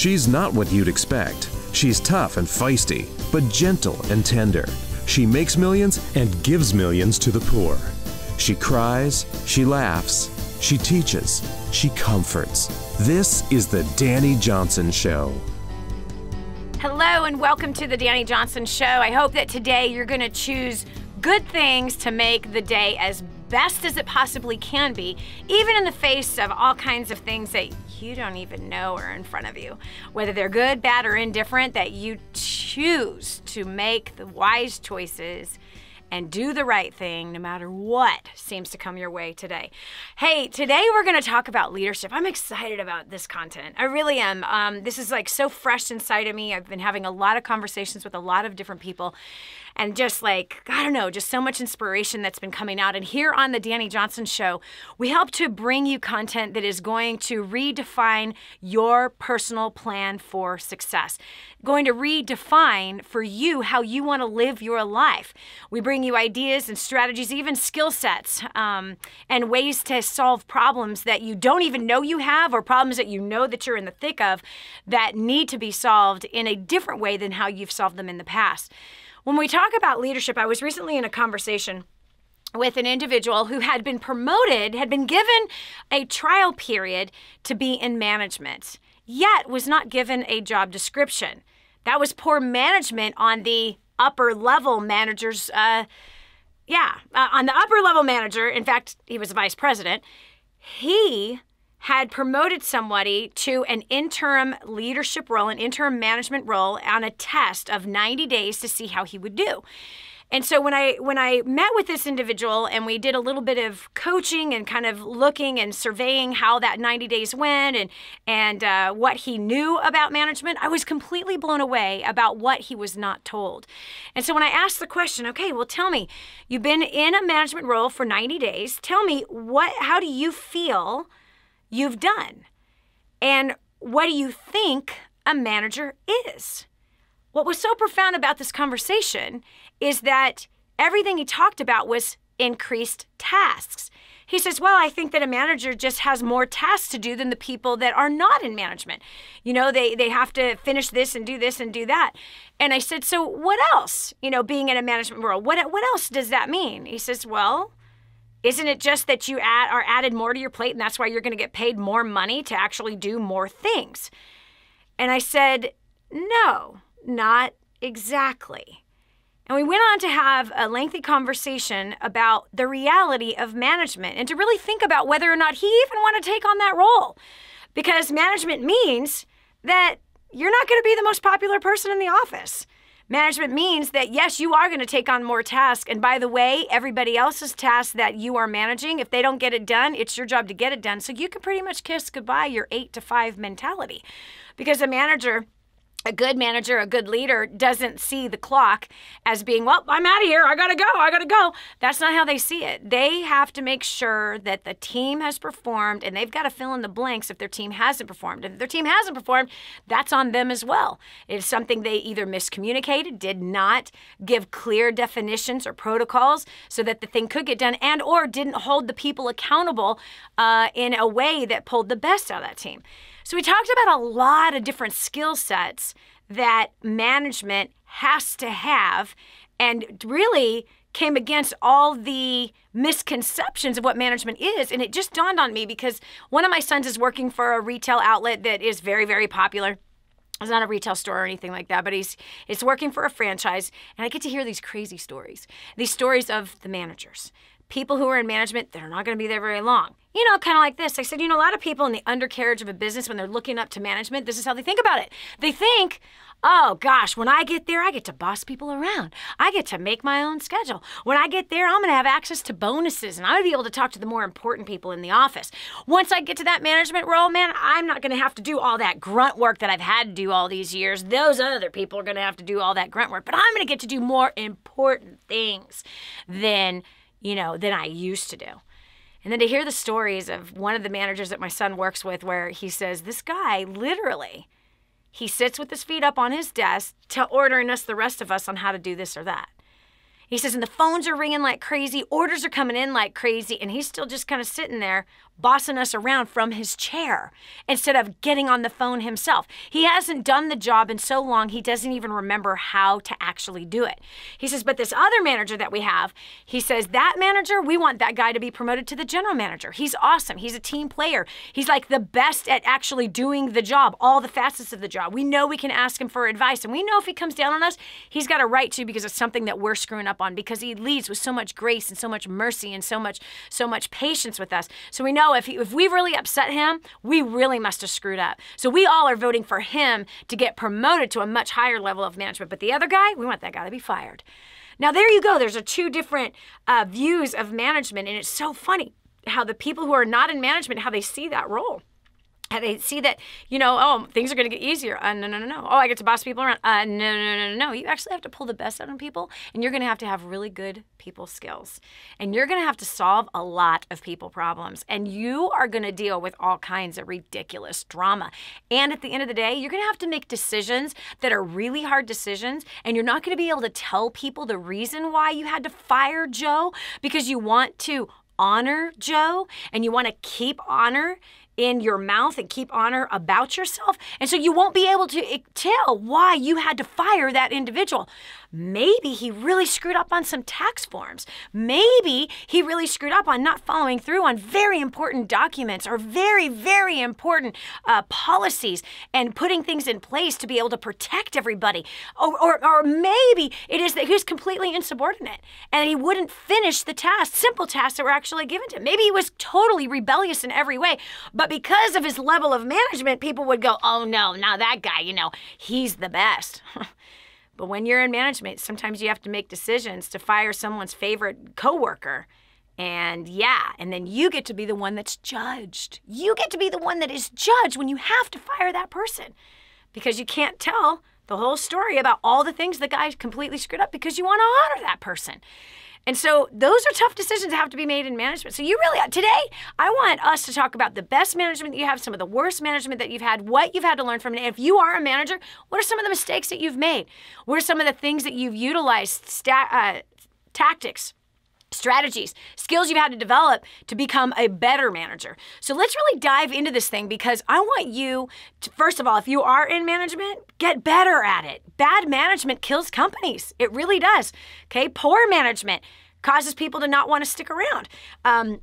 She's not what you'd expect. She's tough and feisty, but gentle and tender. She makes millions and gives millions to the poor. She cries, she laughs, she teaches, she comforts. This is the Dani Johnson Show. Hello and welcome to the Dani Johnson Show. I hope that today you're going to choose good things to make the day as best as it possibly can be, even in the face of all kinds of things that you don't even know are in front of you. Whether they're good, bad, or indifferent, that you choose to make the wise choices and do the right thing no matter what seems to come your way today. Hey, today we're going to talk about leadership. I'm excited about this content. I really am. This is like so fresh inside of me. I've been having a lot of conversations with a lot of different people and just like, I don't know, just so much inspiration that's been coming out. And here on the Dani Johnson Show, we help to bring you content that is going to redefine your personal plan for success, going to redefine for you how you want to live your life. We bring you ideas and strategies, even skill sets, and ways to solve problems that you don't even know you have, or problems that you know that you're in the thick of that need to be solved in a different way than how you've solved them in the past. When we talk about leadership, I was recently in a conversation with an individual who had been promoted, had been given a trial period to be in management, yet was not given a job description. That was poor management on the upper level managers. On the upper level manager, in fact, he was a vice president, he had promoted somebody to an interim leadership role, an interim management role on a test of 90 days to see how he would do. And so when I met with this individual and we did a little bit of coaching and kind of looking and surveying how that 90 days went and what he knew about management, I was completely blown away about what he was not told. And so when I asked the question, okay, well, tell me, you've been in a management role for 90 days. Tell me, how do you feel you've done? And what do you think a manager is? What was so profound about this conversation is that everything he talked about was increased tasks. He says, well, I think that a manager just has more tasks to do than the people that are not in management. You know, they have to finish this and do that. And I said, so what else, being in a management role, what else does that mean? He says, well, isn't it just that you are added more to your plate and that's why you're going to get paid more money to actually do more things? And I said, no, not exactly. And we went on to have a lengthy conversation about the reality of management and to really think about whether or not he even wanted to take on that role. Because management means that you're not going to be the most popular person in the office. Management means that, yes, you are going to take on more tasks. And by the way, everybody else's tasks that you are managing, if they don't get it done, it's your job to get it done. So you can pretty much kiss goodbye your 8 to 5 mentality. Because a good manager, a good leader doesn't see the clock as being, well, I'm out of here. I got to go. That's not how they see it. They have to make sure that the team has performed, and they've got to fill in the blanks if their team hasn't performed. And if their team hasn't performed, that's on them as well. It's something they either miscommunicated, did not give clear definitions or protocols so that the thing could get done, and or didn't hold the people accountable in a way that pulled the best out of that team. So we talked about a lot of different skill sets that management has to have and really came against all the misconceptions of what management is. And it just dawned on me because one of my sons is working for a retail outlet that is very, very popular. It's not a retail store or anything like that, but he's working for a franchise. And I get to hear these crazy stories, these stories of the managers, people who are in management that are not going to be there very long. Kind of like this. I said, a lot of people in the undercarriage of a business, when they're looking up to management, this is how they think about it. They think, oh gosh, when I get there, I get to boss people around. I get to make my own schedule. When I get there, I'm going to have access to bonuses and I'm going to be able to talk to the more important people in the office. Once I get to that management role, man, I'm not going to have to do all that grunt work that I've had to do all these years. Those other people are going to have to do all that grunt work, but I'm going to get to do more important things than I used to do. And then to hear the stories of one of the managers that my son works with where he says, this guy literally, he sits with his feet up on his desk ordering us, the rest of us, on how to do this or that. He says, and the phones are ringing like crazy, orders are coming in like crazy, and he's still just kind of sitting there bossing us around from his chair instead of getting on the phone himself. He hasn't done the job in so long, he doesn't even remember how to actually do it. He says, but this other manager that we have, he says, that manager, we want that guy to be promoted to the general manager. He's awesome. He's a team player. He's like the best at actually doing the job, all the facets of the job. We know we can ask him for advice, and we know if he comes down on us, he's got a right to, because it's something that we're screwing up on, because he leads with so much grace and so much mercy and so much patience with us. So we know if we really upset him, we really must have screwed up. So we all are voting for him to get promoted to a much higher level of management. But the other guy, we want that guy to be fired. Now, there you go. There's two different views of management, and it's so funny how the people who are not in management, how they see that role. And they see that, oh, things are going to get easier. No. Oh, I get to boss people around. No. You actually have to pull the best out of people, and you're going to have really good people skills. And you're going to have to solve a lot of people problems. And you are going to deal with all kinds of ridiculous drama. And at the end of the day, you're going to have to make decisions that are really hard decisions, and you're not going to be able to tell people the reason why you had to fire Joe, because you want to honor Joe, and you want to keep honor in your mouth and keep honor about yourself. And so you won't be able to tell why you had to fire that individual. Maybe he really screwed up on some tax forms. Maybe he really screwed up on not following through on very important documents or very, very important policies and putting things in place to be able to protect everybody. Or maybe it is that he was completely insubordinate and he wouldn't finish the tasks, simple tasks that were actually given to him. Maybe he was totally rebellious in every way, but because of his level of management, people would go, oh no, now that guy, he's the best. But when you're in management, sometimes you have to make decisions to fire someone's favorite coworker. And then you get to be the one that's judged. You get to be the one that is judged when you have to fire that person, because you can't tell the whole story about all the things the guy completely screwed up because you want to honor that person. And so those are tough decisions that have to be made in management. So today, I want us to talk about the best management that you have, some of the worst management that you've had, what you've had to learn from it. And if you are a manager, what are some of the mistakes that you've made? What are some of the things that you've utilized, tactics, strategies, skills you've had to develop to become a better manager? So let's really dive into this thing, because I want you to, first of all, if you are in management, get better at it. Bad management kills companies. It really does. Okay, poor management causes people to not want to stick around.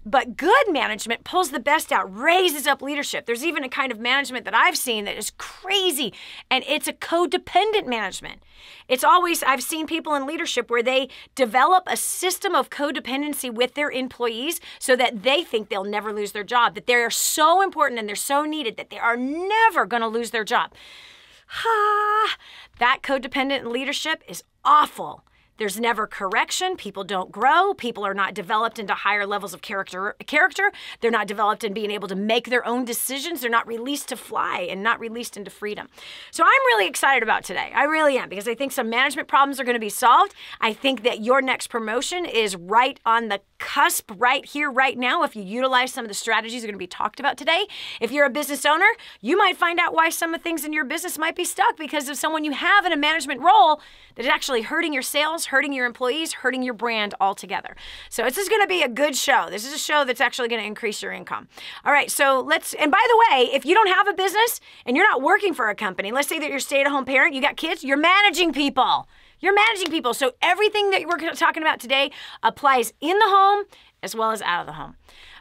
But good management pulls the best out, raises up leadership. There's even a kind of management that I've seen that is crazy, and it's a codependent management. I've seen people in leadership where they develop a system of codependency with their employees so that they think they'll never lose their job, that they're so important and they're so needed that they are never going to lose their job. That codependent leadership is awful. There's never correction. People don't grow. People are not developed into higher levels of character. They're not developed in being able to make their own decisions. They're not released to fly and not released into freedom. So I'm really excited about today. I really am, because I think some management problems are going to be solved. I think that your next promotion is right on the cusp, right here, right now, if you utilize some of the strategies that are going to be talked about today. If you're a business owner, you might find out why some of the things in your business might be stuck because of someone you have in a management role that is actually hurting your sales, hurting your employees, hurting your brand altogether. So this is going to be a good show. This is a show that's actually going to increase your income. All right, so and by the way, if you don't have a business and you're not working for a company, let's say that you're a stay-at-home parent, you got kids, you're managing people. You're managing people. So everything that we're talking about today applies in the home as well as out of the home.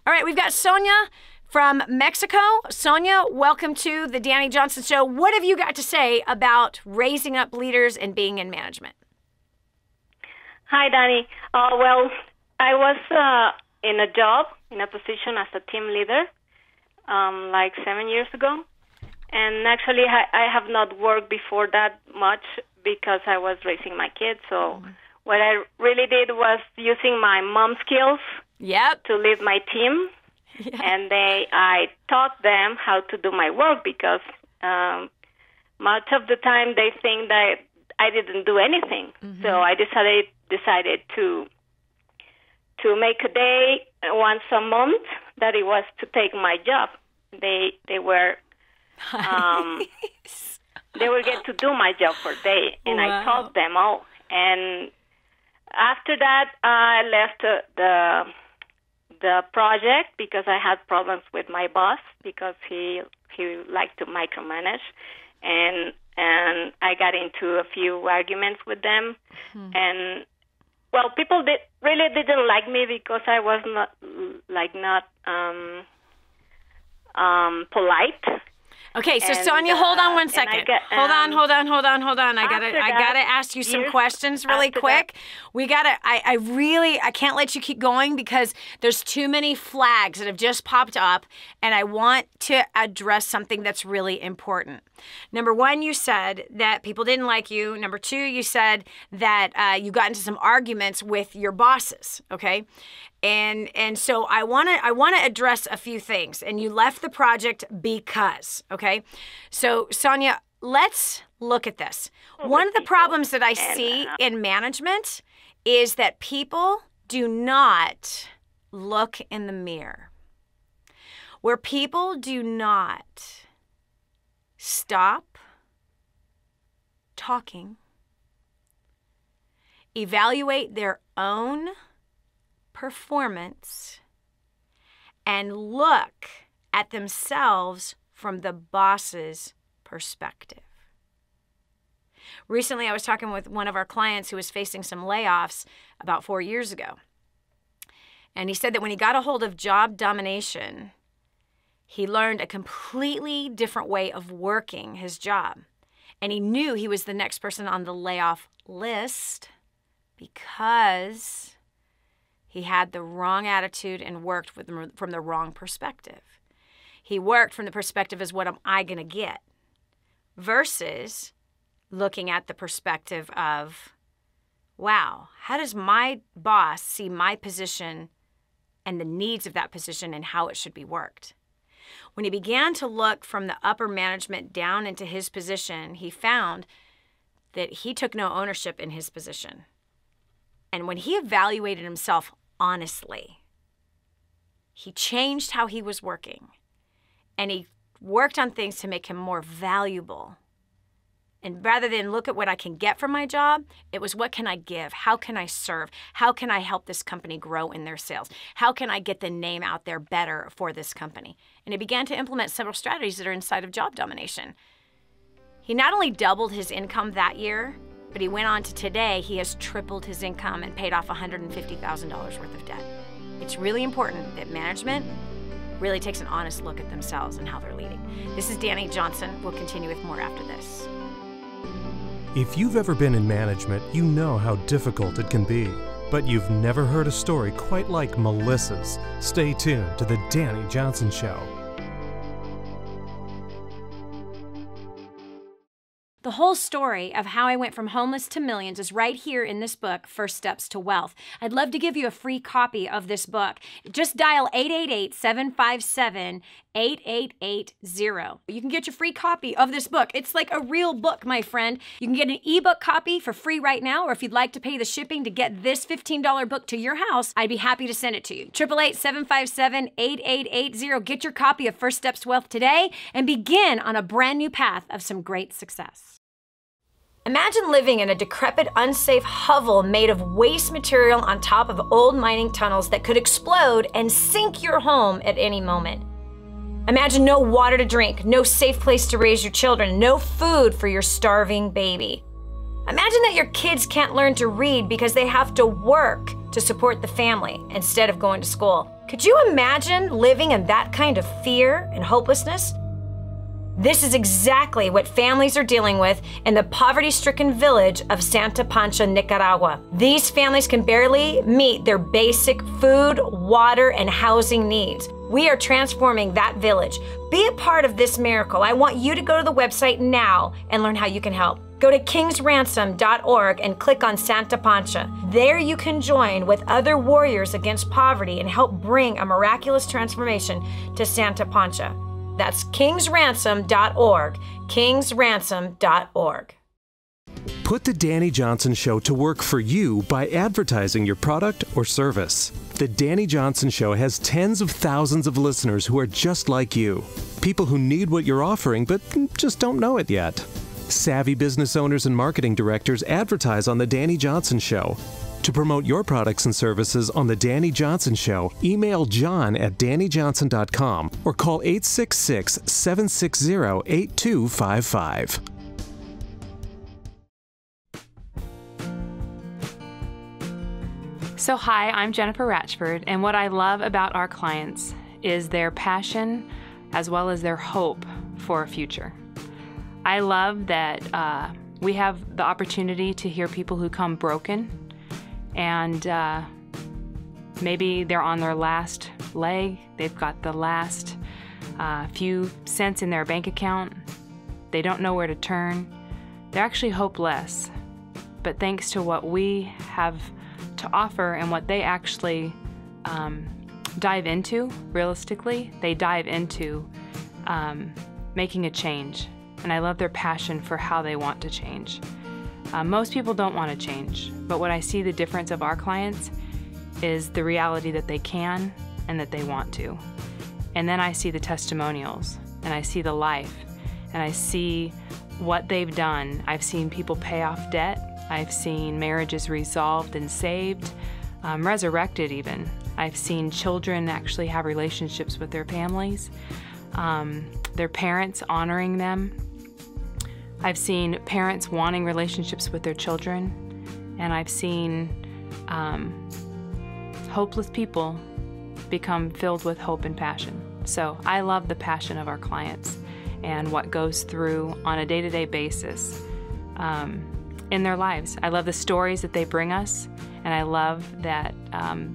All right, we've got Sonia from Mexico. Sonia, welcome to the Dani Johnson Show. What have you got to say about raising up leaders and being in management? Hi, Dani. Well, I was in a job, in a position as a team leader, like 7 years ago. And actually, I have not worked before that much because I was raising my kids. So what I really did was using my mom skills to lead my team. Yeah. And I taught them how to do my work because much of the time they think that I didn't do anything. Mm-hmm. So I decided to make a day once a month that it was to take my job. They were they will get to do my job for a day, and wow. I taught them all. And After that, I left the project because I had problems with my boss because he liked to micromanage, and I got into a few arguments with them, and well, people really didn't like me because I was not polite. Okay, so Sonia, hold on one second. Hold on. I gotta ask you some questions really quick. I can't let you keep going because there's too many flags that have just popped up, and I want to address something that's really important. Number one, you said that people didn't like you. Number two, you said that you got into some arguments with your bosses. Okay. And so I want to address a few things. And you left the project because, okay? So Sonia, let's look at this. One of the problems that I see in management is that people do not look in the mirror. Where people do not stop talking, evaluate their own performance, and look at themselves from the boss's perspective. Recently, I was talking with one of our clients who was facing some layoffs about 4 years ago. And he said that when he got a hold of job domination, he learned a completely different way of working his job. And he knew he was the next person on the layoff list because he had the wrong attitude and worked from the wrong perspective. He worked from the perspective as what am I going to get versus looking at the perspective of, wow, how does my boss see my position and the needs of that position and how it should be worked? When he began to look from the upper management down into his position, he found that he took no ownership in his position. And when he evaluated himself honestly, he changed how he was working, and he worked on things to make him more valuable. And rather than look at what I can get from my job, it was what can I give? How can I serve? How can I help this company grow in their sales? How can I get the name out there better for this company? And he began to implement several strategies that are inside of job domination. He not only doubled his income that year, but he went on to today, he has tripled his income and paid off $150,000 worth of debt. It's really important that management really takes an honest look at themselves and how they're leading. This is Dani Johnson. We'll continue with more after this. If you've ever been in management, you know how difficult it can be. But you've never heard a story quite like Melissa's. Stay tuned to The Dani Johnson Show. The whole story of how I went from homeless to millions is right here in this book, First Steps to Wealth. I'd love to give you a free copy of this book. Just dial 888-757-8880. You can get your free copy of this book. It's like a real book, my friend. You can get an ebook copy for free right now, or if you'd like to pay the shipping to get this $15 book to your house, I'd be happy to send it to you. 888-757-8880. Get your copy of First Steps to Wealth today and begin on a brand new path of some great success. Imagine living in a decrepit, unsafe hovel made of waste material on top of old mining tunnels that could explode and sink your home at any moment. Imagine no water to drink, no safe place to raise your children, no food for your starving baby. Imagine that your kids can't learn to read because they have to work to support the family instead of going to school. Could you imagine living in that kind of fear and hopelessness? This is exactly what families are dealing with in the poverty-stricken village of Santa Pancha, Nicaragua. These families can barely meet their basic food, water, and housing needs. We are transforming that village. Be a part of this miracle. I want you to go to the website now and learn how you can help. Go to kingsransom.org and click on Santa Pancha. There you can join with other warriors against poverty and help bring a miraculous transformation to Santa Pancha. That's kingsransom.org, kingsransom.org. Put The Dani Johnson Show to work for you by advertising your product or service. The Dani Johnson Show has tens of thousands of listeners who are just like you. People who need what you're offering but just don't know it yet. Savvy business owners and marketing directors advertise on The Dani Johnson Show. To promote your products and services on The Dani Johnson Show, email john@danijohnson.com or call 866-760-8255. So hi, I'm Jennifer Ratchford, and what I love about our clients is their passion as well as their hope for a future. I love that we have the opportunity to hear people who come broken, and maybe they're on their last leg, they've got the last few cents in their bank account, they don't know where to turn, they're actually hopeless. But thanks to what we have to offer and what they actually dive into, realistically, they dive into making a change. And I love their passion for how they want to change. Most people don't want to change, but what I see the difference of our clients is the reality that they can and that they want to. And then I see the testimonials, and I see the life, and I see what they've done. I've seen people pay off debt. I've seen marriages resolved and saved, resurrected even. I've seen children actually have relationships with their families, their parents honoring them. I've seen parents wanting relationships with their children, and I've seen hopeless people become filled with hope and passion. So I love the passion of our clients and what goes through on a day-to-day basis in their lives. I love the stories that they bring us, and I love that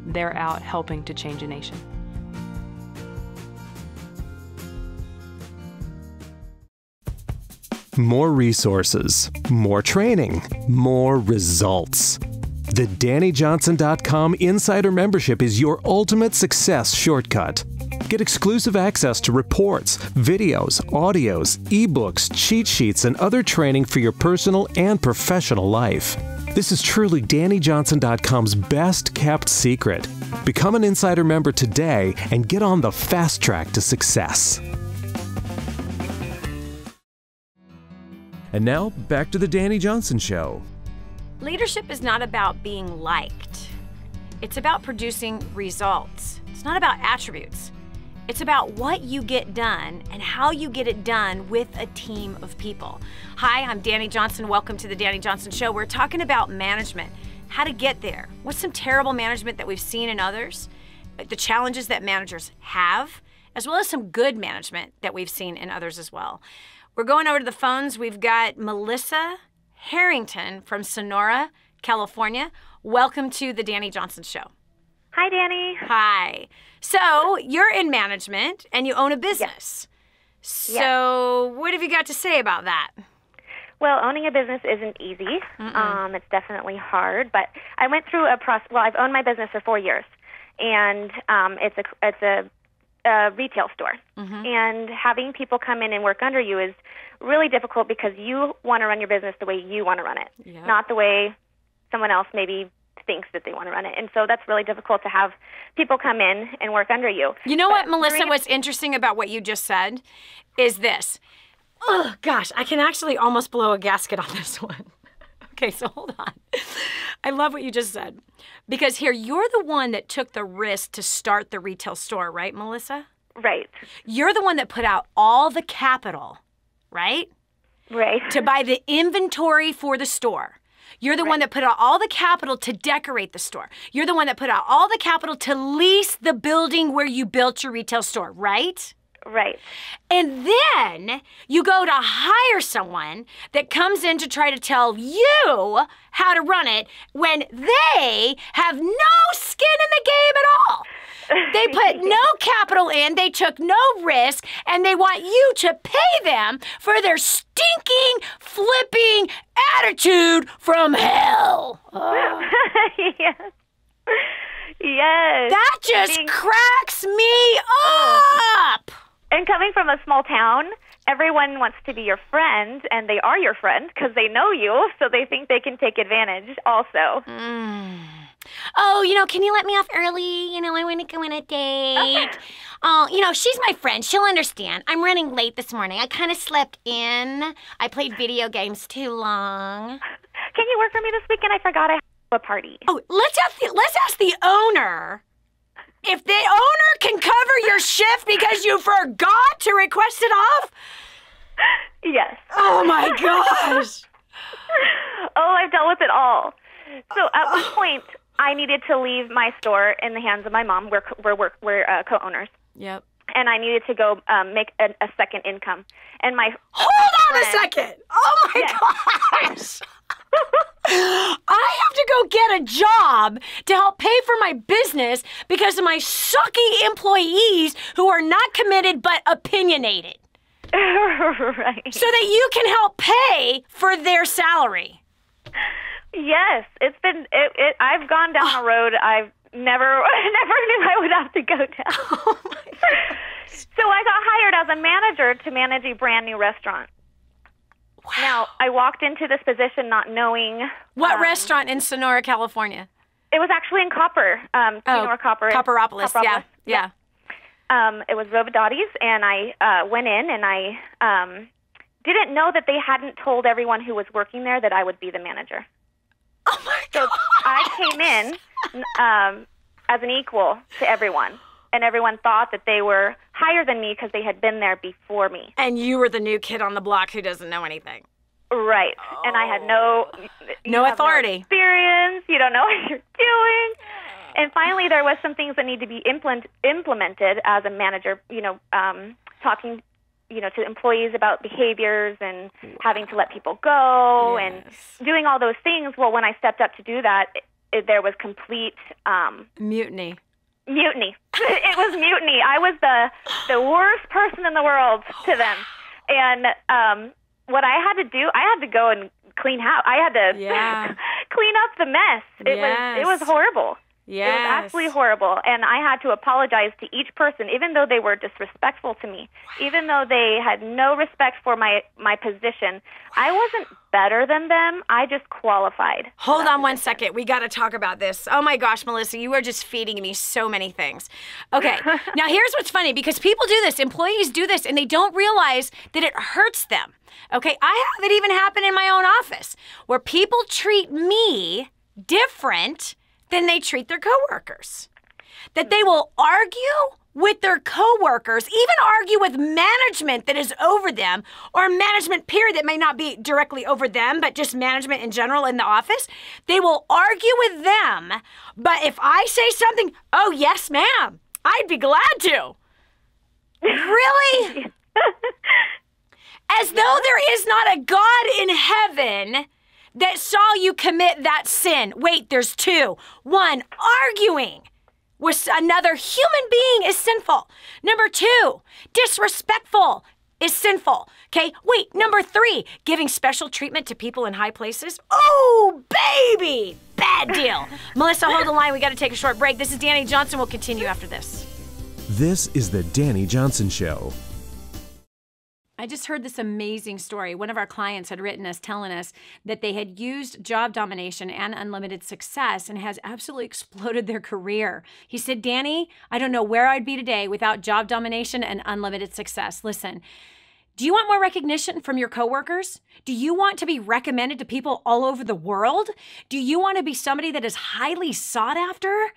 they're out helping to change a nation. More resources, more training, more results. The DaniJohnson.com Insider Membership is your ultimate success shortcut. Get exclusive access to reports, videos, audios, ebooks, cheat sheets, and other training for your personal and professional life. This is truly DaniJohnson.com's best kept secret. Become an Insider member today and get on the fast track to success. And now, back to the Dani Johnson Show. Leadership is not about being liked. It's about producing results. It's not about attributes. It's about what you get done and how you get it done with a team of people. Hi, I'm Dani Johnson. Welcome to the Dani Johnson Show. We're talking about management, how to get there. What's some terrible management that we've seen in others, the challenges that managers have, as well as some good management that we've seen in others as well. We're going over to the phones. We've got Melissa Harrington from Sonora, California. Welcome to the Dani Johnson Show. Hi, Dani. Hi. So you're in management and you own a business. Yes. So what have you got to say about that? Well, owning a business isn't easy. It's definitely hard. But I went through a process. Well, I've owned my business for 4 years, and it's a retail store. And having people come in and work under you is really difficult because you want to run your business the way you want to run it, not the way someone else maybe thinks that they want to run it. And so that's really difficult to have people come in and work under you. You know what, Melissa, what's interesting about what you just said is this. Oh, gosh, I can actually almost blow a gasket on this one. Okay, so hold on. I love what you just said. Because here, you're the one that took the risk to start the retail store, right, Melissa? Right. You're the one that put out all the capital, right? Right. To buy the inventory for the store. You're the one that put out all the capital to decorate the store. You're the one that put out all the capital to lease the building where you built your retail store, right? Right. And then you go to hire someone that comes in to try to tell you how to run it when they have no skin in the game at all. They put no capital in, they took no risk, and they want you to pay them for their stinking, flipping attitude from hell. Oh. Yes. Yes. That just cracks me up. And coming from a small town, everyone wants to be your friend, and they are your friend because they know you, so they think they can take advantage also. Oh, can you let me off early? I want to go on a date. Oh, she's my friend. She'll understand. I'm running late this morning. I kind of slept in. I played video games too long. Can you work for me this weekend? I forgot What party? Oh, let's ask the owner if the owner can cover your shift because you forgot to request it off. Yes. Oh my gosh. Oh, I've dealt with it all. So at one point, I needed to leave my store in the hands of my mom. We're co-owners. Yep. And I needed to go make a second income. And my Hold on a second. Oh my gosh. I have to go get a job to help pay for my business because of my sucky employees who are not committed but opinionated. Right. So that you can help pay for their salary. Yes, it's been. I've gone down a road I've never knew I would have to go down. Oh my gosh. So I got hired as a manager to manage a brand new restaurant. Wow. Now, I walked into this position not knowing... What restaurant in Sonora, California? It was actually in Copper. Do you know where Copper is? Copperopolis, yeah. It was Robidoti's, and I went in, and I didn't know that they hadn't told everyone who was working there that I would be the manager. Oh my God. So I came in as an equal to everyone, and everyone thought that they were higher than me because they had been there before me. And you were the new kid on the block who doesn't know anything. Right. Oh. And I had no authority. No experience. You don't know what you're doing. And finally, there was some things that need to be implemented as a manager, talking, to employees about behaviors and having to let people go and doing all those things. Well, when I stepped up to do that, there was complete... mutiny. Mutiny. It was mutiny. I was the worst person in the world to them. And what I had to do, I had to go and clean house. I had to clean up the mess. It was horrible. Yes. It was absolutely horrible. And I had to apologize to each person, even though they were disrespectful to me, even though they had no respect for my position. I wasn't better than them. I just qualified. Hold on one second. We got to talk about this. Oh my gosh, Melissa, you are just feeding me so many things. Okay, now here's what's funny, because people do this, employees do this, and they don't realize that it hurts them. Okay, I have it even happen in my own office, where people treat me different than they treat their coworkers. That they will argue with their coworkers, even argue with management that is over them, or management period that may not be directly over them, but just management in general in the office. They will argue with them, but if I say something, oh yes ma'am, I'd be glad to. Really? As though there is not a God in heaven that saw you commit that sin. Wait, there's two. One, arguing with another human being is sinful. Number two, disrespectful is sinful. Okay, wait, number three, giving special treatment to people in high places. Oh, baby, bad deal. Melissa, hold the line. We got to take a short break. This is Dani Johnson. We'll continue after this. This is the Dani Johnson Show. I just heard this amazing story. One of our clients had written us telling us that they had used job domination and unlimited success and has absolutely exploded their career. He said, Dani, I don't know where I'd be today without job domination and unlimited success. Listen, do you want more recognition from your coworkers? Do you want to be recommended to people all over the world? Do you want to be somebody that is highly sought after?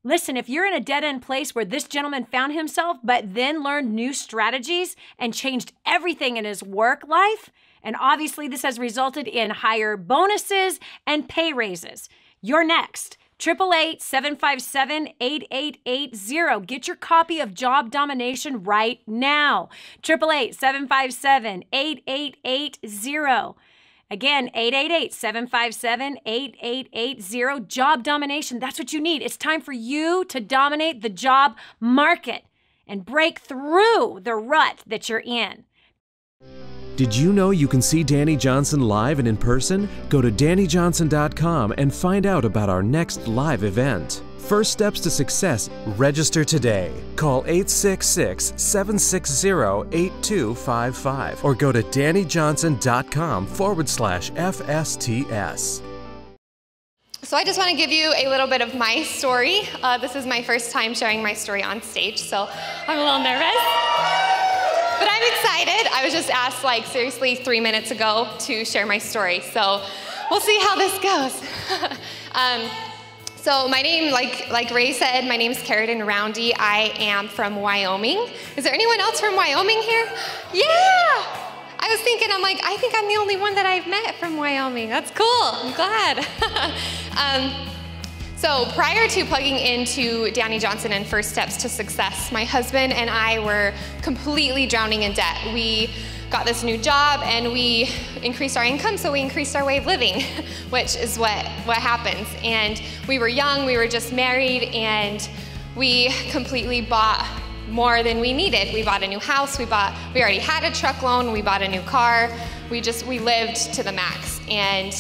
Listen, if you're in a dead-end place where this gentleman found himself, but then learned new strategies and changed everything in his work life, and obviously this has resulted in higher bonuses and pay raises, you're next. 888-757-8880. Get your copy of Job Domination right now. 888-757-8880. Again, 888-757-8880. Job domination. That's what you need. It's time for you to dominate the job market and break through the rut that you're in. Did you know you can see Dani Johnson live and in person? Go to DaniJohnson.com and find out about our next live event. First steps to success, register today. Call 866-760-8255 or go to DaniJohnson.com/FSTS. So I just want to give you a little bit of my story. This is my first time sharing my story on stage, so I'm a little nervous. But I'm excited. I was just asked, seriously 3 minutes ago to share my story, so we'll see how this goes. So my name, like Ray said, my name's Carradine Roundy. I am from Wyoming. Is there anyone else from Wyoming here? Yeah! I was thinking, I'm like, I think I'm the only one that I've met from Wyoming. That's cool, I'm glad. So prior to plugging into Dani Johnson and First Steps to Success, my husband and I were completely drowning in debt. We got this new job and we increased our income, so we increased our way of living, which is what happens. And we were young, we were just married, and we completely bought more than we needed. We bought a new house, we already had a truck loan, we bought a new car, we lived to the max. And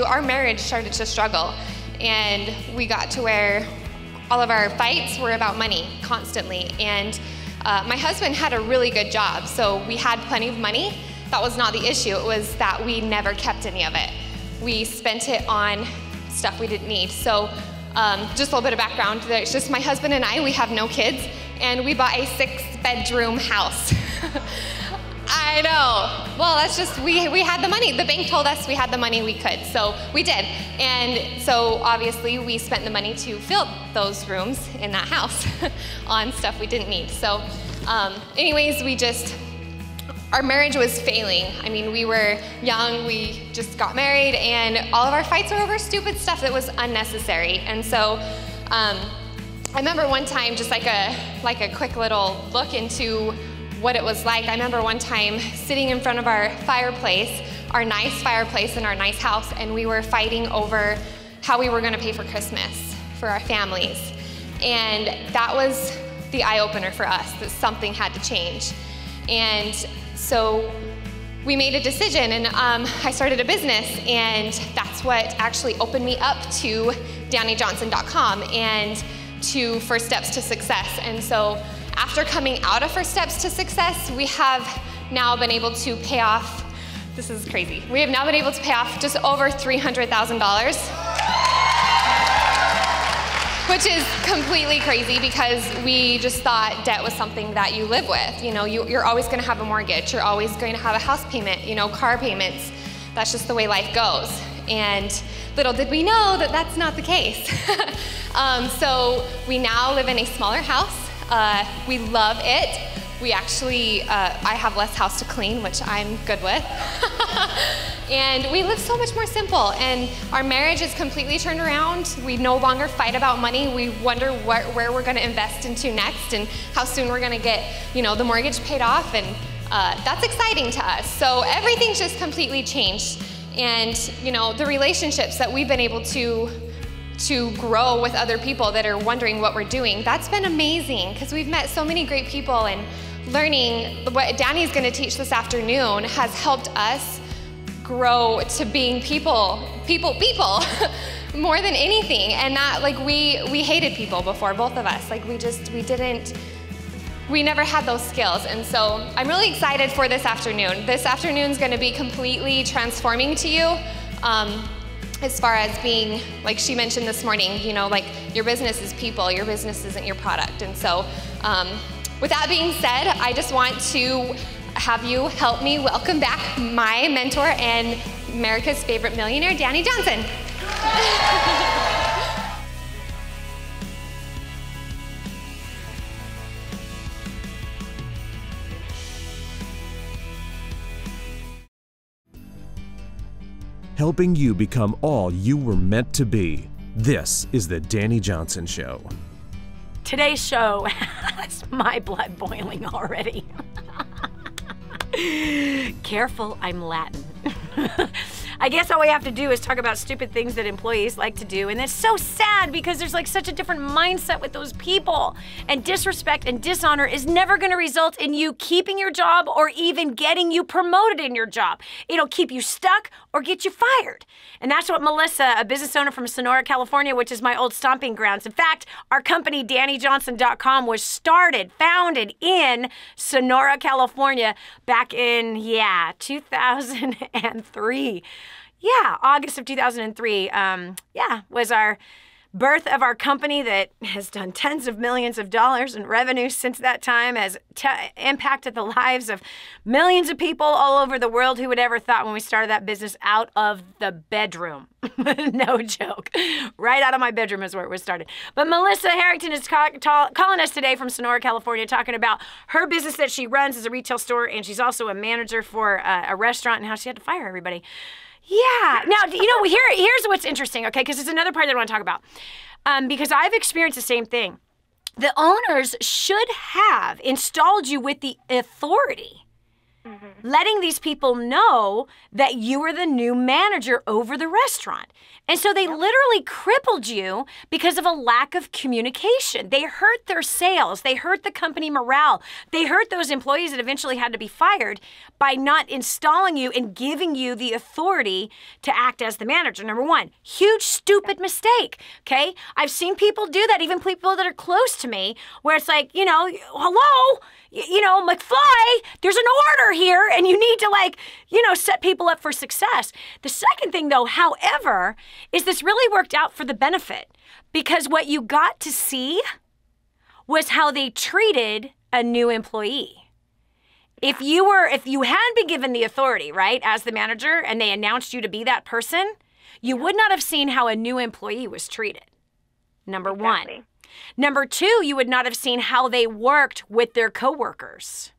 our marriage started to struggle. And we got to where all of our fights were about money constantly. And my husband had a really good job, so we had plenty of money. That was not the issue. It was that we never kept any of it. We spent it on stuff we didn't need. So just a little bit of background. It's just my husband and I, we have no kids, and we bought a 6-bedroom house. I know. Well, that's just, we had the money. The bank told us we had the money we could, so we did. And so obviously we spent the money to fill those rooms in that house on stuff we didn't need. So anyways, our marriage was failing. I mean, we were young, we just got married, and all of our fights were over stupid stuff that was unnecessary. And so I remember one time, just like a quick little look into what it was like. I remember one time sitting in front of our fireplace, our nice fireplace in our nice house, and we were fighting over how we were gonna pay for Christmas for our families. And that was the eye-opener for us, that something had to change. And so we made a decision, and I started a business, and that's what actually opened me up to DaniJohnson.com and to First Steps to Success. And so after coming out of First Steps to Success, we have now been able to pay off, this is crazy, we have now been able to pay off just over $300,000, which is completely crazy because we just thought debt was something that you live with. You know, you're always gonna have a mortgage, you're always going to have a house payment, you know, car payments. That's just the way life goes. And little did we know that that's not the case. So we now live in a smaller house. We love it. We actually, I have less house to clean, which I'm good with. And we live so much more simple, and our marriage is completely turned around. We no longer fight about money. We wonder where we're gonna invest into next and how soon we're gonna get, you know, the mortgage paid off, and that's exciting to us. So everything's just completely changed. And, you know, the relationships that we've been able to grow with other people that are wondering what we're doing, that's been amazing because we've met so many great people, and learning what Dani's going to teach this afternoon has helped us grow to being people more than anything. And not like we hated people before, both of us. Like we never had those skills. And so I'm really excited for this afternoon. This afternoon's going to be completely transforming to you. As far as being, like she mentioned this morning, you know, like your business is people, your business isn't your product. And so with that being said, I just want to have you help me welcome back my mentor and America's favorite millionaire, Dani Johnson. Helping you become all you were meant to be. This is the Dani Johnson Show. Today's show has my blood boiling already. Careful, I'm Latin. I guess all we have to do is talk about stupid things that employees like to do, and it's so sad because there's like such a different mindset with those people. And disrespect and dishonor is never gonna result in you keeping your job or even getting you promoted in your job. It'll keep you stuck or get you fired. And that's what Melissa, a business owner from Sonora, California, which is my old stomping grounds. In fact, our company, DaniJohnson.com, was founded in Sonora, California back in, 2003. Yeah, August of 2003, was our birth of our company that has done tens of millions of dollars in revenue since that time, has impacted the lives of millions of people all over the world. Who would ever thought when we started that business out of the bedroom? No joke. Right out of my bedroom is where it was started. But Melissa Harrington is calling us today from Sonora, California, talking about her business that she runs as a retail store, and she's also a manager for a restaurant, and how she had to fire everybody. Yeah. Now, here's what's interesting, okay, because it's another part that I want to talk about. Because I've experienced the same thing. The owners should have installed you with the authority, letting these people know that you were the new manager over the restaurant. And so they literally crippled you because of a lack of communication. They hurt their sales. They hurt the company morale. They hurt those employees that eventually had to be fired by not installing you and giving you the authority to act as the manager. Number one, huge, stupid mistake, okay? I've seen people do that, even people that are close to me, where it's like, hello, McFly, there's an order here, and you need to, set people up for success. The second thing, though, however, is this really worked out for the benefit, because what you got to see was how they treated a new employee. If you hadn't been given the authority, right, as the manager, and they announced you to be that person, you would not have seen how a new employee was treated. Number one. Number two, you would not have seen how they worked with their coworkers.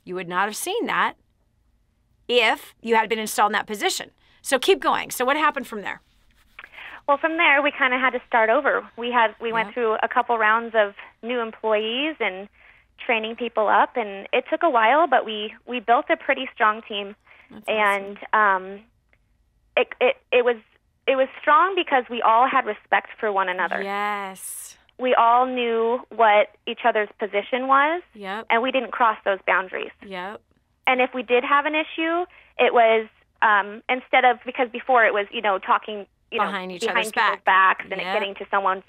You would not have seen that if you had been installed in that position. So keep going. So what happened from there? Well, from there, we kind of had to start over. We went through a couple rounds of new employees and training people up, and it took a while, but we built a pretty strong team. That's and awesome. It was strong because we all had respect for one another. Yes. We all knew what each other's position was, and we didn't cross those boundaries. Yep. And if we did have an issue, it was instead of, because before it was talking behind each behind other's people's backs and it getting to someone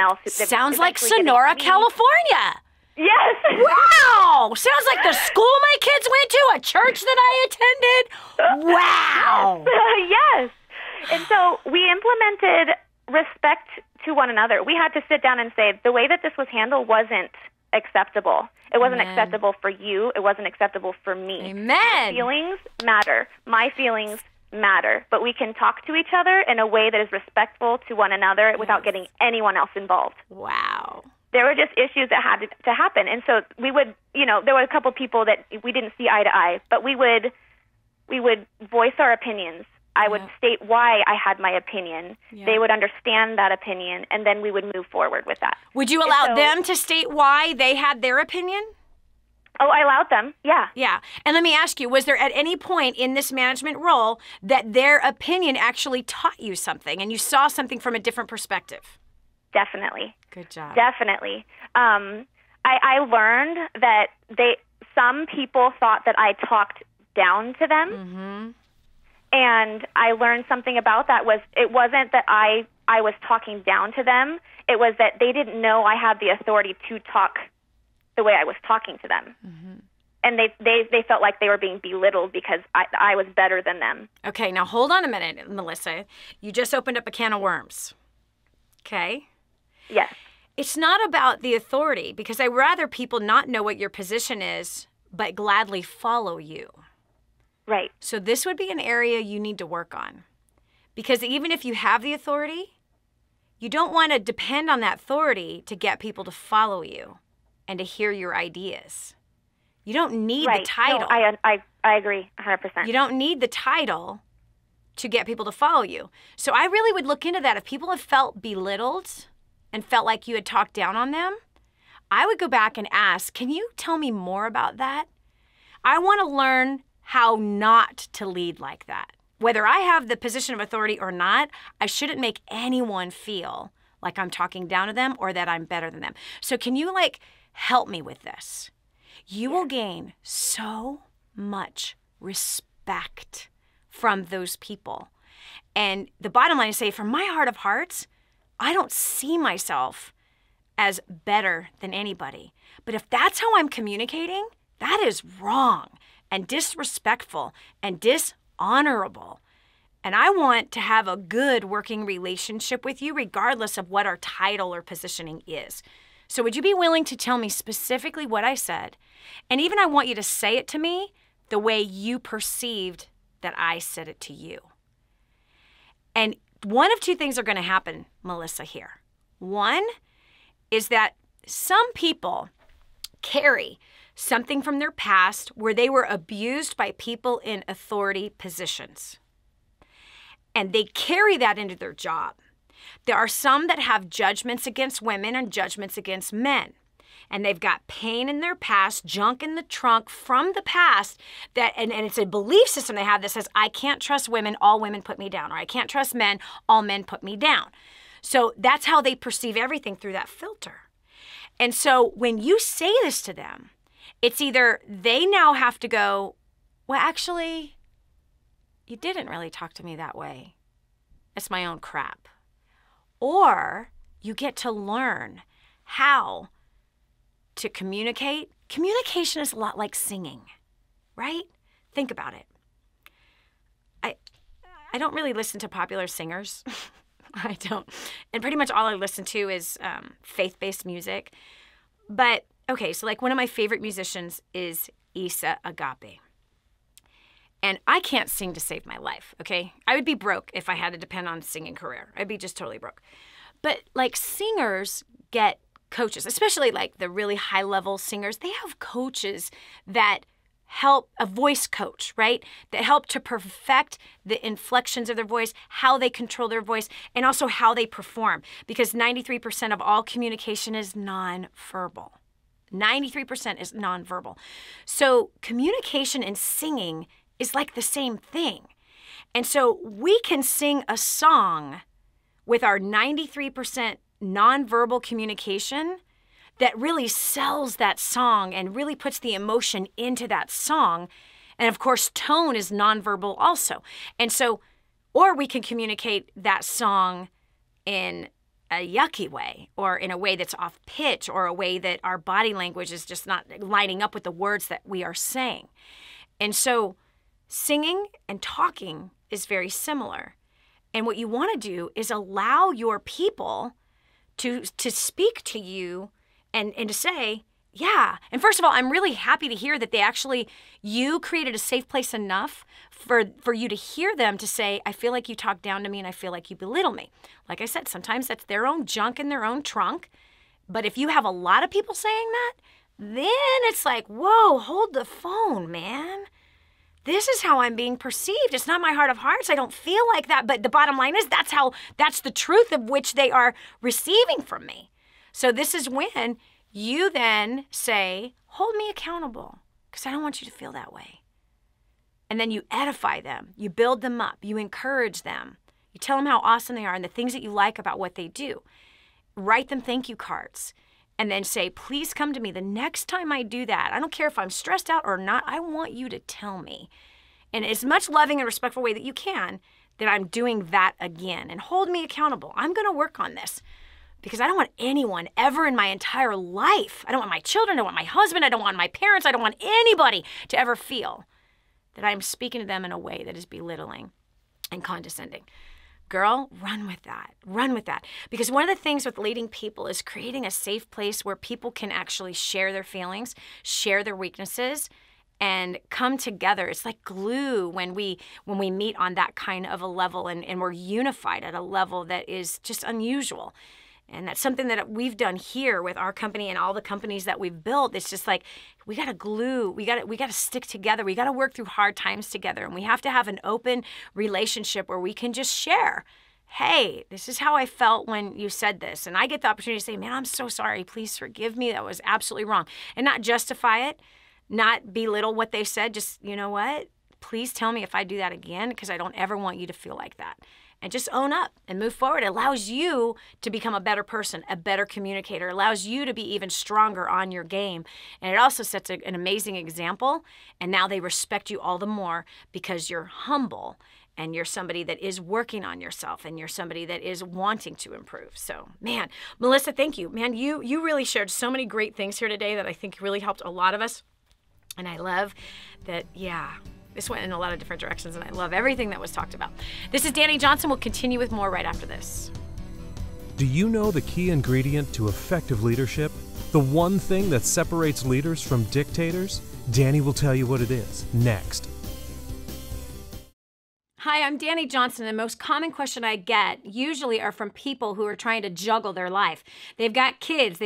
else. Sounds like Sonora, California. Yes. Wow. Sounds like the school my kids went to, a church that I attended. Wow. Yes. And so we implemented respect to one another. We had to sit down and say the way that this was handled wasn't acceptable. It wasn't acceptable for you. It wasn't acceptable for me. Amen. My feelings matter. My feelings matter. But we can talk to each other in a way that is respectful to one another without getting anyone else involved. Wow. There were just issues that had to happen. And so we would, there were a couple people that we didn't see eye to eye, but we would voice our opinions. I would state why I had my opinion. They would understand that opinion, and then we would move forward with that. Would you allow them to state why they had their opinion? Oh, I allowed them, yeah. Yeah. And let me ask you, was there at any point in this management role that their opinion actually taught you something and you saw something from a different perspective? Definitely. Good job. Definitely. I learned that some people thought that I talked down to them. Mm-hmm. And I learned something about that. It wasn't that I was talking down to them. It was that they didn't know I had the authority to talk the way I was talking to them. Mm-hmm. And they felt like they were being belittled because I was better than them. Okay, now hold on a minute, Melissa. You just opened up a can of worms. Okay? Yes. It's not about the authority, because I'd rather people not know what your position is, but gladly follow you. Right. So this would be an area you need to work on. Because even if you have the authority, you don't want to depend on that authority to get people to follow you and to hear your ideas. You don't need the title. No, I agree 100%. You don't need the title to get people to follow you. So I really would look into that. If people have felt belittled and felt like you had talked down on them, I would go back and ask, can you tell me more about that? I want to learn how not to lead like that. Whether I have the position of authority or not, I shouldn't make anyone feel like I'm talking down to them or that I'm better than them. So can you help me with this? You will gain so much respect from those people. And the bottom line is, say, from my heart of hearts, I don't see myself as better than anybody. But if that's how I'm communicating, that is wrong and disrespectful and dishonorable. And I want to have a good working relationship with you regardless of what our title or positioning is. So would you be willing to tell me specifically what I said? And even I want you to say it to me the way you perceived that I said it to you. And one of two things are going to happen, Melissa, here. One is that some people carry something from their past where they were abused by people in authority positions. And they carry that into their job. There are some that have judgments against women and judgments against men. And they've got pain in their past, junk in the trunk from the past, that and it's a belief system they have that says, I can't trust women, all women put me down, or I can't trust men, all men put me down. So that's how they perceive everything through that filter. And so when you say this to them, it's either they now have to go, well, actually, you didn't really talk to me that way. It's my own crap. Or you get to learn how to communicate. Communication is a lot like singing, right? Think about it. I don't really listen to popular singers. I don't. And pretty much all I listen to is faith-based music. But, okay, so like one of my favorite musicians is Isa Agape. And I can't sing to save my life, okay? I would be broke if I had to depend on a singing career. I'd be just totally broke. But like singers get coaches, especially like the really high-level singers. They have coaches that help, a voice coach, right? That help to perfect the inflections of their voice, how they control their voice, and also how they perform. Because 93% of all communication is nonverbal. 93% is nonverbal. So communication and singing is like the same thing. And so we can sing a song with our 93% nonverbal communication that really sells that song and really puts the emotion into that song. And of course, tone is nonverbal also. And so, or we can communicate that song in a yucky way, or in a way that's off pitch, or a way that our body language is just not lining up with the words that we are saying. And so singing and talking is very similar. And what you want to do is allow your people to speak to you and to say, yeah. And first of all, I'm really happy to hear that you created a safe place enough for you to hear them to say, I feel like you talk down to me and I feel like you belittle me. Like I said, sometimes that's their own junk in their own trunk. But if you have a lot of people saying that, then it's like, whoa, hold the phone, man. This is how I'm being perceived. It's not my heart of hearts. I don't feel like that. But the bottom line is that's the truth of which they are receiving from me. So this is when you then say, hold me accountable, because I don't want you to feel that way. And then you edify them. You build them up. You encourage them. You tell them how awesome they are and the things that you like about what they do. Write them thank you cards. And then say, please come to me the next time I do that. I don't care if I'm stressed out or not. I want you to tell me, in as much loving and respectful way that you can, that I'm doing that again. And hold me accountable. I'm going to work on this. Because I don't want anyone ever in my entire life, I don't want my children, I don't want my husband, I don't want my parents, I don't want anybody to ever feel that I'm speaking to them in a way that is belittling and condescending. Girl, run with that. Run with that. Because one of the things with leading people is creating a safe place where people can actually share their feelings, share their weaknesses, and come together. It's like glue when we meet on that kind of a level and we're unified at a level that is just unusual. And that's something that we've done here with our company and all the companies that we've built. It's just like, we got to glue, we got to stick together. We got to work through hard times together. And we have to have an open relationship where we can just share, hey, this is how I felt when you said this. And I get the opportunity to say, man, I'm so sorry. Please forgive me. That was absolutely wrong. And not justify it, not belittle what they said. Just, you know what? Please tell me if I do that again, because I don't ever want you to feel like that. And just own up and move forward. It allows you to become a better person, a better communicator. It allows you to be even stronger on your game. And it also sets an amazing example. And now they respect you all the more because you're humble and you're somebody that is working on yourself and you're somebody that is wanting to improve. So, man, Melissa, thank you. Man, you really shared so many great things here today that I think really helped a lot of us. And I love that, yeah, This went in a lot of different directions, and I love everything that was talked about. This is Dani Johnson. We'll continue with more right after this. Do you know the key ingredient to effective leadership? The one thing that separates leaders from dictators? Dani will tell you what it is next. Hi, I'm Dani Johnson. The most common question I get usually are from people who are trying to juggle their life. They've got kids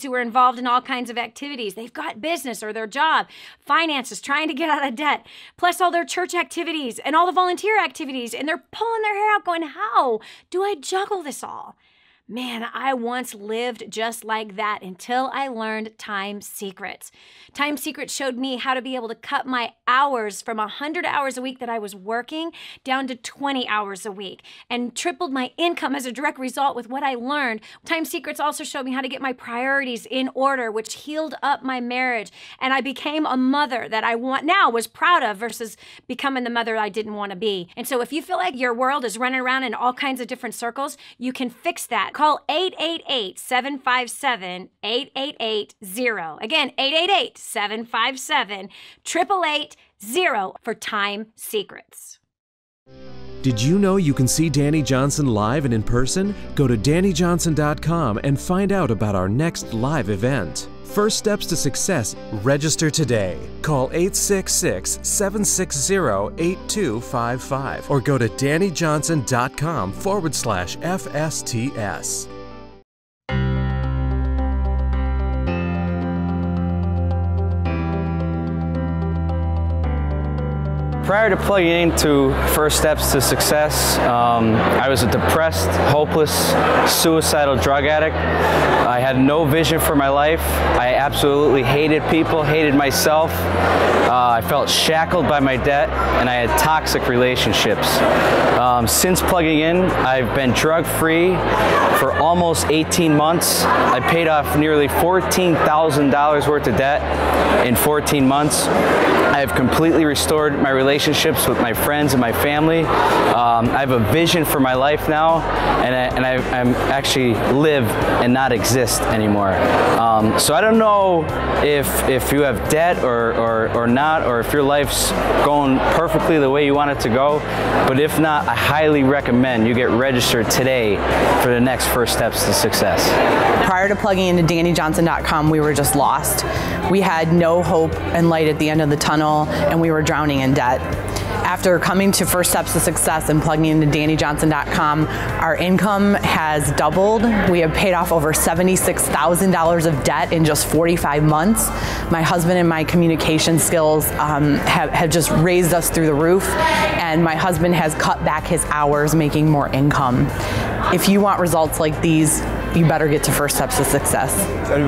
who are involved in all kinds of activities. They've got business or their job, finances, trying to get out of debt, plus all their church activities and all the volunteer activities, and they're pulling their hair out going, how do I juggle this all? Man, I once lived just like that until I learned Time Secrets. Time Secrets showed me how to be able to cut my hours from 100 hours a week that I was working down to 20 hours a week and tripled my income as a direct result with what I learned. Time Secrets also showed me how to get my priorities in order, which healed up my marriage. And I became a mother that I was proud of versus becoming the mother I didn't want to be. And so if you feel like your world is running around in all kinds of different circles, you can fix that. Call 888-757-8880. Again, 888-757-8880 for Time Secrets. Did you know you can see Dani Johnson live and in person? Go to DaniJohnson.com and find out about our next live event. First Steps to Success. Register today. Call 866-760-8255 or go to DaniJohnson.com/FSTS. Prior to plugging into First Steps to Success, I was a depressed, hopeless, suicidal drug addict. I had no vision for my life. I absolutely hated people, hated myself. I felt shackled by my debt, and I had toxic relationships. Since plugging in, I've been drug-free for almost 18 months. I paid off nearly $14,000 worth of debt in 14 months. I have completely restored my relationships with my friends and my family. I have a vision for my life now, and I'm actually live and not exist anymore. So I don't know if you have debt or not, or if your life's going perfectly the way you want it to go. But if not, I highly recommend you get registered today for the next First Steps to Success. Prior to plugging into DaniJohnson.com, we were just lost. We had no hope and light at the end of the tunnel, and we were drowning in debt. After coming to First Steps to Success and plugging into DaniJohnson.com, our income has doubled. We have paid off over $76,000 of debt in just 45 months. My husband and my communication skills have just raised us through the roof, and my husband has cut back his hours, making more income. If you want results like these, you better get to First Steps to Success.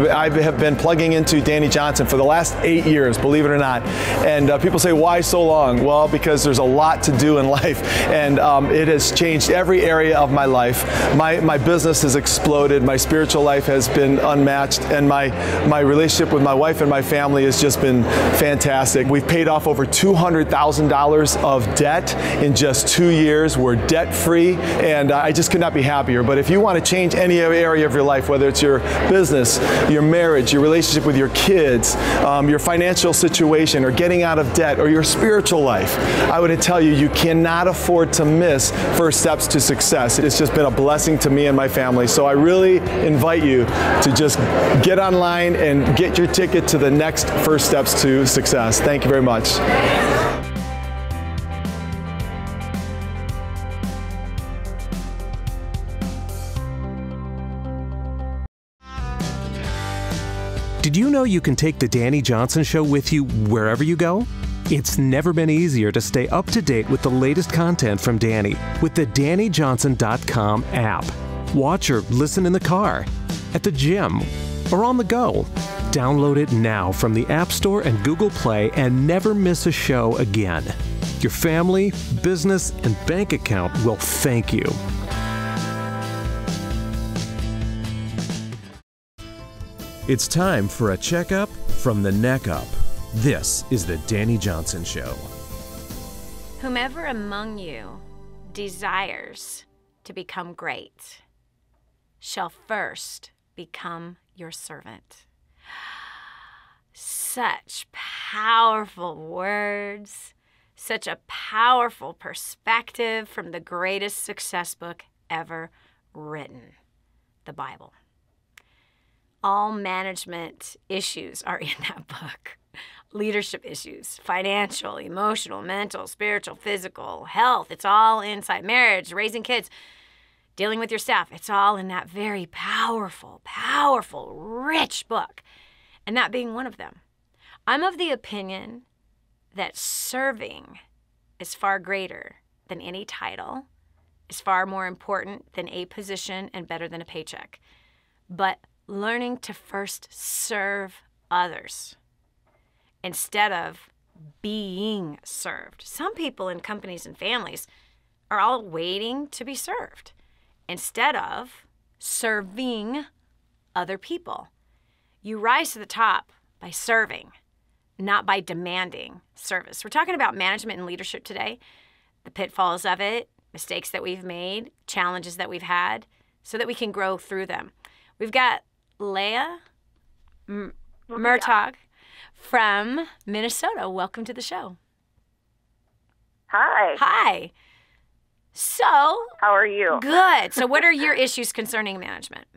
I have been plugging into Dani Johnson for the last 8 years, believe it or not. And people say, why so long? Well, because there's a lot to do in life, and it has changed every area of my life. My business has exploded, my spiritual life has been unmatched, and my relationship with my wife and my family has just been fantastic. We've paid off over $200,000 of debt in just 2 years. We're debt-free, and I just could not be happier. But if you want to change any area of your life, whether it's your business, your marriage, your relationship with your kids, your financial situation, or getting out of debt, or your spiritual life, I would tell you, you cannot afford to miss First Steps to Success. It's just been a blessing to me and my family. So I really invite you to just get online and get your ticket to the next First Steps to Success. Thank you very much. Did you know you can take the Dani Johnson Show with you wherever you go? It's never been easier to stay up to date with the latest content from Dani with the DaniJohnson.com app. Watch or listen in the car, at the gym, or on the go. Download it now from the App Store and Google Play and never miss a show again. Your family, business, and bank account will thank you. It's time for a checkup from the neck up. This is the Dani Johnson Show. Whomever among you desires to become great shall first become your servant. Such powerful words, Such a powerful perspective from the greatest success book ever written, the Bible. All management issues are in that book. Leadership issues, financial, emotional, mental, spiritual, physical, health. It's all inside. Marriage, raising kids, dealing with your staff. It's all in that very powerful, powerful, rich book. And that being one of them. I'm of the opinion that serving is far greater than any title, is far more important than a position and better than a paycheck. But learning to first serve others instead of being served. Some people in companies and families are all waiting to be served instead of serving other people. You rise to the top by serving, not by demanding service. We're talking about management and leadership today, the pitfalls of it, mistakes that we've made, challenges that we've had, so that we can grow through them. We've got Leah Murtaugh from Minnesota. Welcome to the show. Hi. Hi. So, how are you? Good. So what are your issues concerning management?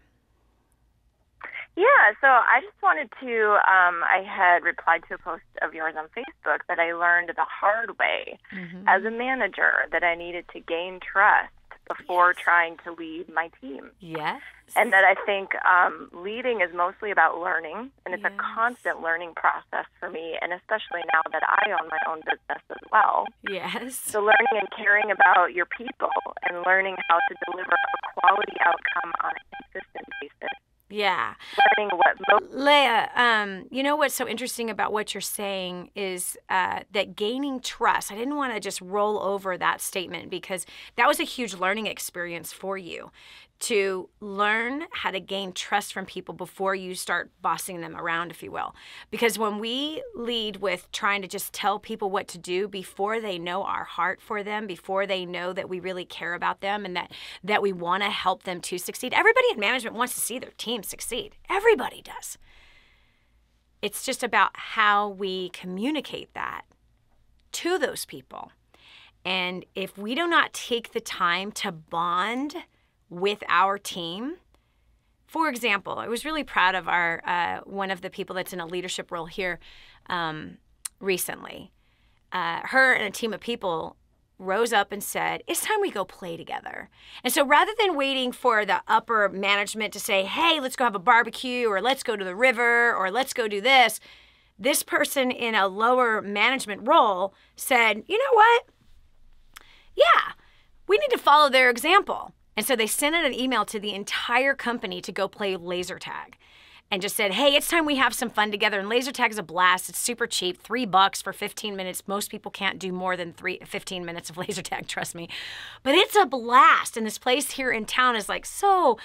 Yeah, so I just wanted to, I had replied to a post of yours on Facebook that I learned the hard way as a manager that I needed to gain trust before trying to lead my team. Yes. And that I think leading is mostly about learning, and it's a constant learning process for me, and especially now that I own my own business as well. Yes. So learning and caring about your people and learning how to deliver a quality outcome on a consistent basis. Yeah. Learning what Leah, you know what's so interesting about what you're saying is that gaining trust, I didn't want to just roll over that statement because that was a huge learning experience for you to learn how to gain trust from people before you start bossing them around, if you will. Because when we lead with trying to just tell people what to do before they know our heart for them, before they know that we really care about them and that we want to help them to succeed. Everybody in management wants to see their team succeed. Everybody does. It's just about how we communicate that to those people. And if we do not take the time to bond with our team. For example, I was really proud of our one of the people that's in a leadership role here recently. Her and a team of people rose up and said, it's time we go play together. And so rather than waiting for the upper management to say, hey, let's go have a barbecue, or let's go to the river, or let's go do this, this person in a lower management role said, you know what? Yeah, we need to follow their example. And so they sent out an email to the entire company to go play laser tag and just said, hey, it's time we have some fun together. And laser tag is a blast. It's super cheap, $3 for 15 minutes. Most people can't do more than 15 minutes of laser tag, trust me. But it's a blast. And this place here in town is so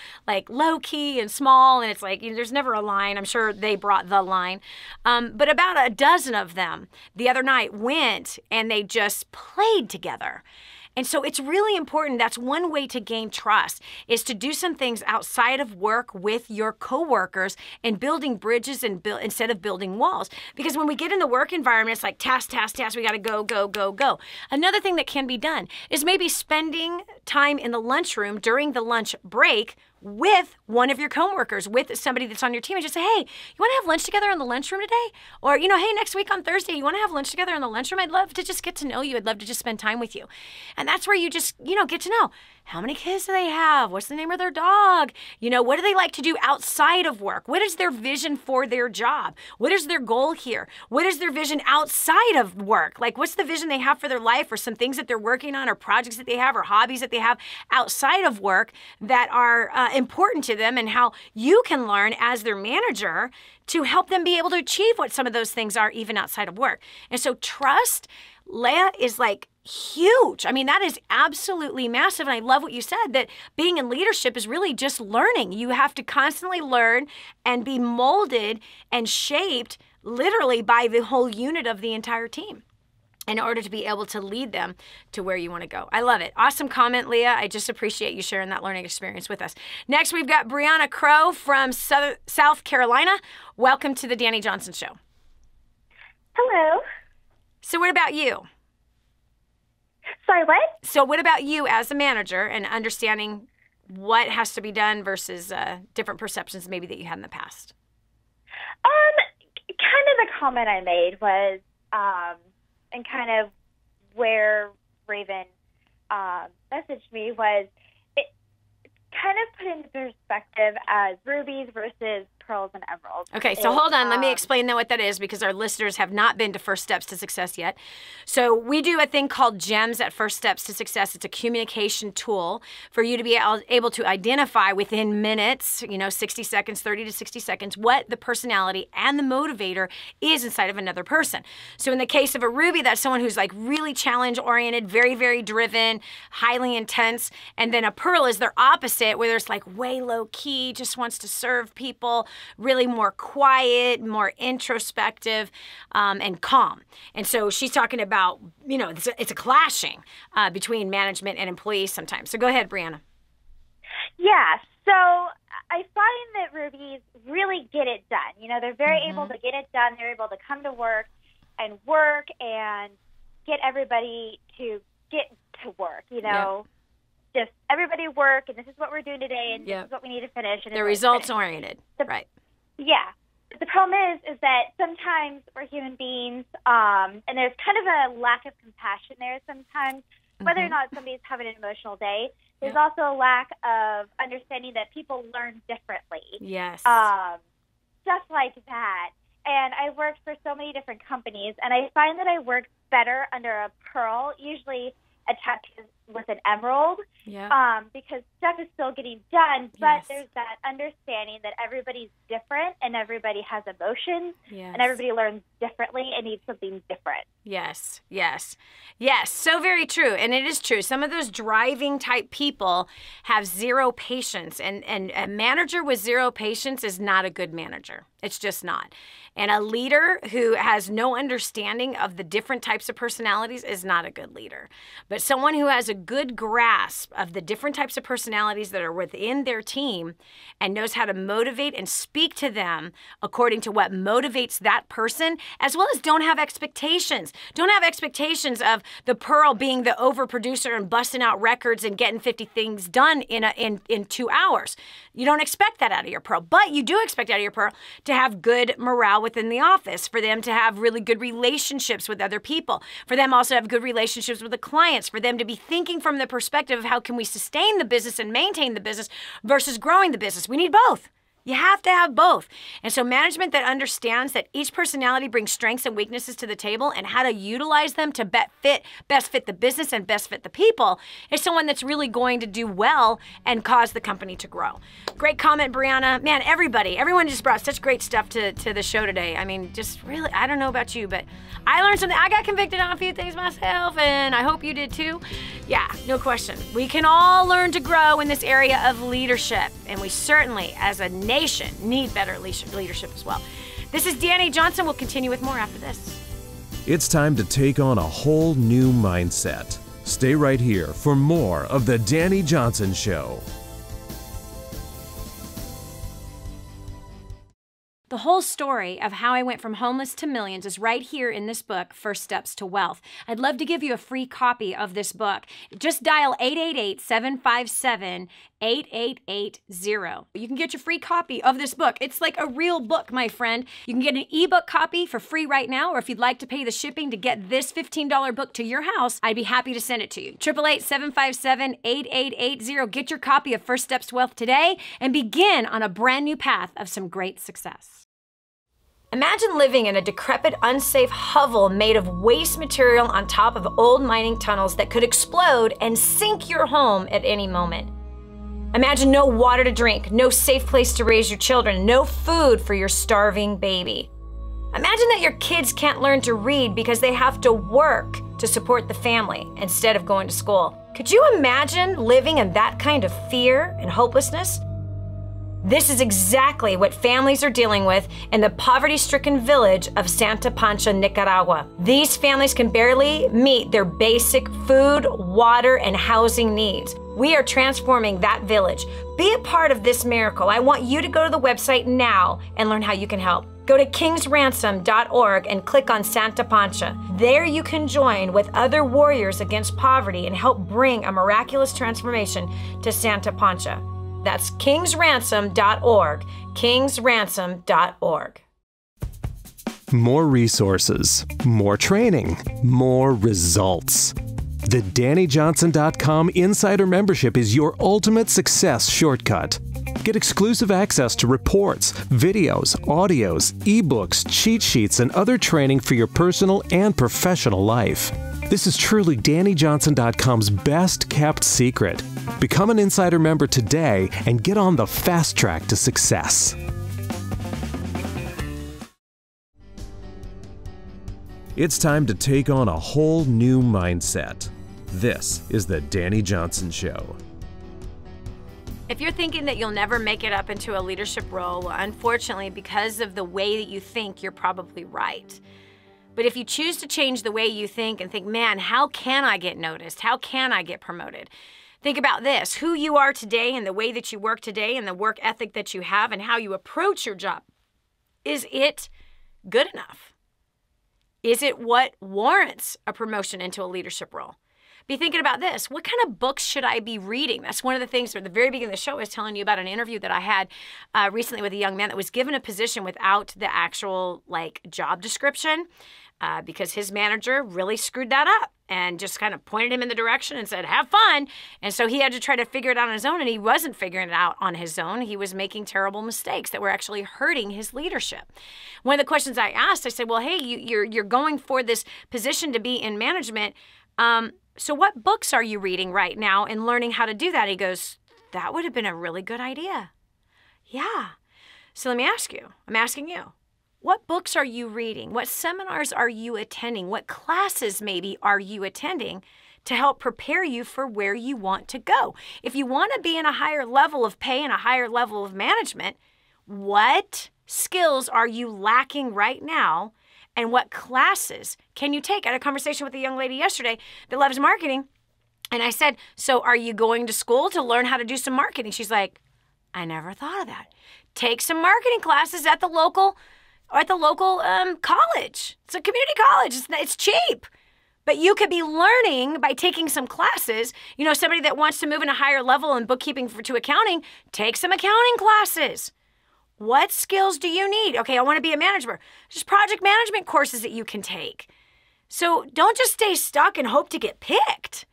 low key and small. And it's there's never a line. I'm sure they brought the line. But about a dozen of them the other night went and they just played together. And so it's really important. That's one way to gain trust, is to do some things outside of work with your coworkers and building bridges instead of building walls. Because when we get in the work environment, it's like task, task, task. We got to go, go, go, go. Another thing that can be done is maybe spending time in the lunchroom during the lunch break with one of your coworkers, with somebody that's on your team, and just say, hey, you want to have lunch together in the lunchroom today? Or, hey, next week on Thursday, you want to have lunch together in the lunchroom? I'd love to just get to know you. I'd love to just spend time with you. And that's where you just, get to know, how many kids do they have? What's the name of their dog? What do they like to do outside of work? What is their vision for their job? What is their goal here? What is their vision outside of work? What's the vision they have for their life, or some things that they're working on, or projects that they have, or hobbies that they have outside of work that are important to them, and how you can learn as their manager to help them be able to achieve what some of those things are even outside of work. And so trust, Leah, is huge. I mean, that is absolutely massive. And I love what you said, that being in leadership is really just learning. You have to constantly learn and be molded and shaped literally by the whole unit of the entire team in order to be able to lead them to where you want to go. I love it. Awesome comment, Leah. I just appreciate you sharing that learning experience with us. Next, we've got Brianna Crow from South Carolina. Welcome to the Dani Johnson Show. Hello. So what about you? Sorry, what? So what about you as a manager and understanding what has to be done versus different perceptions maybe that you had in the past? Kind of the comment I made was, and kind of where Raven messaged me was, it kind of put into perspective as rubies versus pearls and emeralds. Okay, so hold on. Let me explain what that is, because our listeners have not been to First Steps to Success yet. So we do a thing called GEMS at First Steps to Success. It's a communication tool for you to be able to identify within minutes, 60 seconds, 30 to 60 seconds, what the personality and the motivator is inside of another person. So in the case of a ruby, that's someone who's like really challenge-oriented, very, very driven, highly intense. And then a pearl is their opposite, where there's like way low-key, just wants to serve people, really more quiet, more introspective, and calm. And so she's talking about, it's a clashing between management and employees sometimes. So go ahead, Brianna. Yeah, so I find that rubies really get it done. They're very able to get it done. They're able to come to work and get everybody to get to work, Just everybody work, and this is what we're doing today, and this is what we need to finish. And they're results-oriented, right. Yeah. The problem is that sometimes we're human beings, and there's kind of a lack of compassion there sometimes, whether or not somebody's having an emotional day. There's also a lack of understanding that people learn differently. Yes. Stuff like that. And I worked for so many different companies, and I find that I work better under a pearl, usually attached with an emerald, because stuff is still getting done, but there's that understanding that everybody's different and everybody has emotions and everybody learns differently and needs something different. Yes, yes, yes. So very true. And it is true. Some of those driving type people have zero patience, and a manager with zero patience is not a good manager. It's just not. And a leader who has no understanding of the different types of personalities is not a good leader. But someone who has a good grasp of the different types of personalities that are within their team and knows how to motivate and speak to them according to what motivates that person, as well as don't have expectations. Don't have expectations of the pearl being the overproducer and busting out records and getting 50 things done in 2 hours. You don't expect that out of your pearl, but you do expect out of your pearl to have good morale within the office, for them to have really good relationships with other people, for them also to have good relationships with the clients, for them to be thinking from the perspective of how can we sustain the business and maintain the business versus growing the business. We need both. You have to have both. And so management that understands that each personality brings strengths and weaknesses to the table and how to utilize them to best fit the business and best fit the people is someone that's really going to do well and cause the company to grow. Great comment, Brianna. Man, everyone just brought such great stuff to the show today. I mean, just really, I don't know about you, but I learned something. I got convicted on a few things myself, and I hope you did too. Yeah, no question. We can all learn to grow in this area of leadership, and we certainly, as a nation, need better leadership as well. This is Dani Johnson. We'll continue with more after this. It's time to take on a whole new mindset. Stay right here for more of the Dani Johnson Show. The whole story of how I went from homeless to millions is right here in this book, First Steps to Wealth. I'd love to give you a free copy of this book. Just dial 888-757-8880. You can get your free copy of this book. It's like a real book, my friend. You can get an ebook copy for free right now, or if you'd like to pay the shipping to get this $15 book to your house, I'd be happy to send it to you. 888-757-8880. Get your copy of First Steps to Wealth today and begin on a brand new path of some great success. Imagine living in a decrepit, unsafe hovel made of waste material on top of old mining tunnels that could explode and sink your home at any moment. Imagine no water to drink, no safe place to raise your children, no food for your starving baby. Imagine that your kids can't learn to read because they have to work to support the family instead of going to school. Could you imagine living in that kind of fear and hopelessness? This is exactly what families are dealing with in the poverty-stricken village of Santa Pancha, Nicaragua. These families can barely meet their basic food, water, and housing needs. We are transforming that village. Be a part of this miracle. I want you to go to the website now and learn how you can help. Go to kingsransom.org and click on Santa Pancha. There you can join with other warriors against poverty and help bring a miraculous transformation to Santa Pancha. That's kingsransom.org, kingsransom.org. More resources, more training, more results. The DaniJohnson.com Insider Membership is your ultimate success shortcut. Get exclusive access to reports, videos, audios, ebooks, cheat sheets, and other training for your personal and professional life. This is truly DaniJohnson.com's best kept secret. Become an Insider member today and get on the fast track to success. It's time to take on a whole new mindset. This is the Dani Johnson Show. If you're thinking that you'll never make it up into a leadership role, unfortunately, because of the way that you think, you're probably right. But if you choose to change the way you think and think, man, how can I get noticed? How can I get promoted? Think about this, who you are today and the way that you work today and the work ethic that you have and how you approach your job. Is it good enough? Is it what warrants a promotion into a leadership role? Be thinking about this. What kind of books should I be reading? That's one of the things at the very beginning of the show I was telling you about an interview that I had recently with a young man that was given a position without the actual job description because his manager really screwed that up and just kind of pointed him in the direction and said, have fun. And so he had to try to figure it out on his own, and he wasn't figuring it out on his own. He was making terrible mistakes that were actually hurting his leadership. One of the questions I asked, I said, well, hey, you're going for this position to be in management. So what books are you reading right now and learning how to do that? He goes, that would have been a really good idea. Yeah. So let me ask you, I'm asking you, what books are you reading? What seminars are you attending? What classes maybe are you attending to help prepare you for where you want to go? If you want to be in a higher level of pay and a higher level of management, what skills are you lacking right now? And what classes can you take? I had a conversation with a young lady yesterday that loves marketing. And I said, so are you going to school to learn how to do some marketing? She's like, I never thought of that. Take some marketing classes at the local college. It's a community college. It's cheap. But you could be learning by taking some classes. You know, somebody that wants to move in a higher level in bookkeeping to accounting, take some accounting classes. What skills do you need? Okay, I want to be a manager. There's project management courses that you can take. So don't just stay stuck and hope to get picked.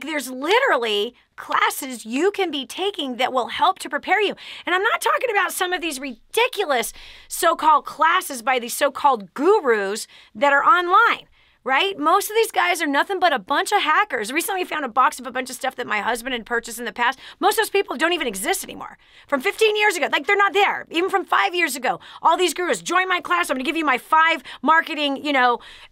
There's literally classes you can be taking that will help to prepare you. And I'm not talking about some of these ridiculous so-called classes by these so-called gurus that are online. Right? Most of these guys are nothing but a bunch of hackers. Recently, I found a box of a bunch of stuff that my husband had purchased in the past. Most of those people don't even exist anymore. From 15 years ago, they're not there. Even from 5 years ago, all these gurus, join my class. I'm going to give you my 5 marketing,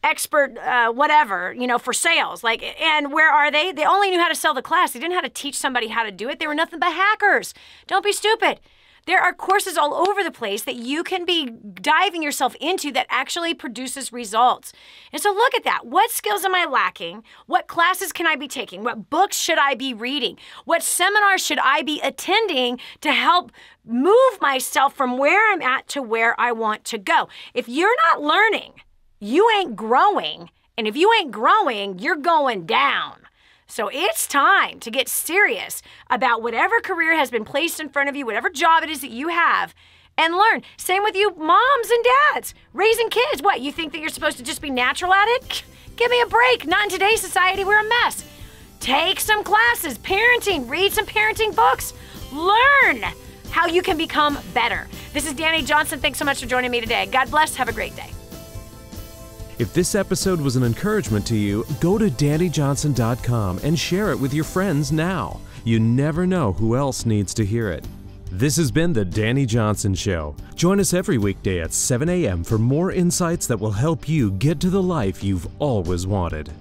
expert, whatever, for sales. And where are they? They only knew how to sell the class. They didn't know how to teach somebody how to do it. They were nothing but hackers. Don't be stupid. There are courses all over the place that you can be diving yourself into that actually produces results. And so look at that. What skills am I lacking? What classes can I be taking? What books should I be reading? What seminars should I be attending to help move myself from where I'm at to where I want to go? If you're not learning, you ain't growing. And if you ain't growing, you're going down. So it's time to get serious about whatever career has been placed in front of you, whatever job it is that you have, and learn. Same with you moms and dads, raising kids. What, you think that you're supposed to just be natural at it? Give me a break. Not in today's society. We're a mess. Take some classes, parenting, read some parenting books, learn how you can become better. This is Dani Johnson. Thanks so much for joining me today. God bless. Have a great day. If this episode was an encouragement to you, go to DaniJohnson.com and share it with your friends now. You never know who else needs to hear it. This has been The Dani Johnson Show. Join us every weekday at 7 a.m. for more insights that will help you get to the life you've always wanted.